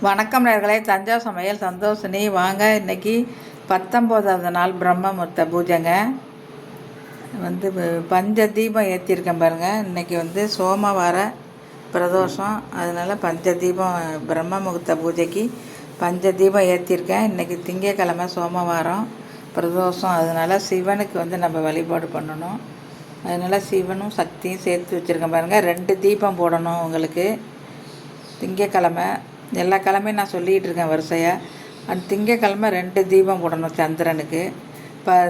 வணக்கம் நேயர்களே, தஞ்சா சமையல் சந்தோஷினி. வாங்க, இன்றைக்கி 19வது நாள் பிரம்மமுத்த பூஜைங்க. பஞ்ச தீபம் ஏற்றிருக்கேன் பாருங்கள். இன்றைக்கி சோமவார பிரதோஷம், அதனால் பஞ்ச தீபம் பிரம்ம முகூர்த்த பூஜைக்கு பஞ்ச தீபம் ஏற்றிருக்கேன். இன்றைக்கி திங்கக்கிழமை சோமவாரம் பிரதோஷம், அதனால் சிவனுக்கு நம்ம வழிபாடு பண்ணணும். அதனால் சிவனும் சக்தியும் சேர்த்து வச்சுருக்கேன் பாருங்கள். 2 தீபம் போடணும் உங்களுக்கு. திங்கக்கிழமை எல்லா கிழமையும் நான் சொல்லிகிட்டு இருக்கேன் வரிசையாக. அந்த திங்கக்கிழமை 2 தீபம் போடணும் சந்திரனுக்கு.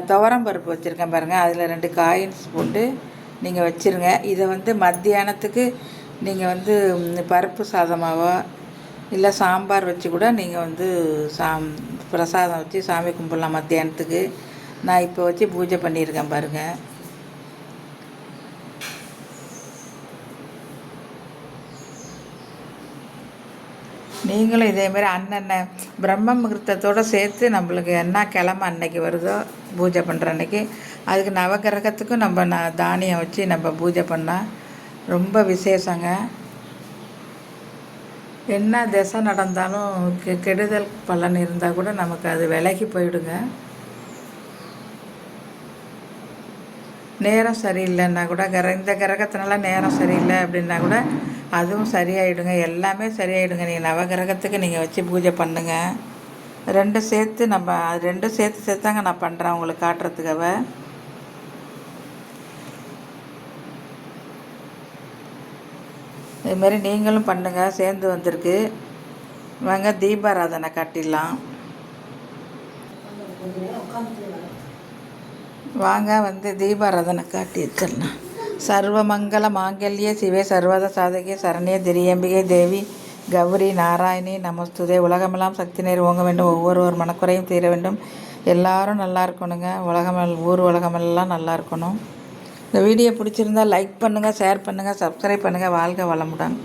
துவரம் பருப்பு வச்சுருக்கேன் பாருங்கள். அதில் 2 காயின்ஸ் போட்டு நீங்கள் வச்சுருங்க. இதை மத்தியானத்துக்கு நீங்கள் பருப்பு சாதமாவோ இல்லை சாம்பார் வச்சு கூட நீங்கள் பிரசாதம் வச்சு சாமி கும்பிடலாம் மத்தியானத்துக்கு. நான் இப்போ வச்சு பூஜை பண்ணியிருக்கேன் பாருங்கள். நீங்களும் இதேமாரி அன்னன்ன பிரம்ம முகூர்த்தத்தோடு சேர்த்து நம்மளுக்கு என்ன கிழமை அன்னைக்கு வருதோ பூஜை பண்ணுற அன்னைக்கு அதுக்கு நவகிரகத்துக்கும் நம்ம தானியம் வச்சு நம்ம பூஜை பண்ணால் ரொம்ப விசேஷங்க. என்ன திசை நடந்தாலும் கெடுதல் பலன் இருந்தால் கூட நமக்கு அது விலகி போயிடுங்க. நேரம் சரியில்லைன்னா கூட இந்த கிரகத்தினால நேரம் சரியில்லை அப்படின்னா கூட அதுவும் சரியாயிடுங்க. எல்லாமே சரியாயிடுங்க. நீங்கள் நவகிரகத்துக்கு நீங்கள் வச்சு பூஜை பண்ணுங்கள். 2 சேர்த்து நம்ம 2 சேர்த்தாங்க நான் பண்ணுறேன் உங்களுக்கு காட்டுறதுக்காக. இதுமாரி நீங்களும் பண்ணுங்கள். சேர்ந்து வந்திருக்கு. வாங்க தீபாராதனை காட்டிடலாம். வாங்க தீபாராதனை காட்டி வச்சிடலாம். சர்வமங்கல மாங்கல்ய சிவே சர்வத சாதகே சரண்யே திரியம்பிகை தேவி கௌரி நாராயணி நமஸ்துதே. உலகமெல்லாம் சக்தி நேர் ஓங்க வேண்டும். ஒவ்வொருவர் மனக்குறையும் தீர வேண்டும். எல்லாரும் நல்லா இருக்கணுங்க. ஊர் உலகமெல்லாம் நல்லா இருக்கணும். இந்த வீடியோ பிடிச்சிருந்தால் லைக் பண்ணுங்கள், ஷேர் பண்ணுங்கள், சப்ஸ்கிரைப் பண்ணுங்கள். வாழ்க வளமுடன்.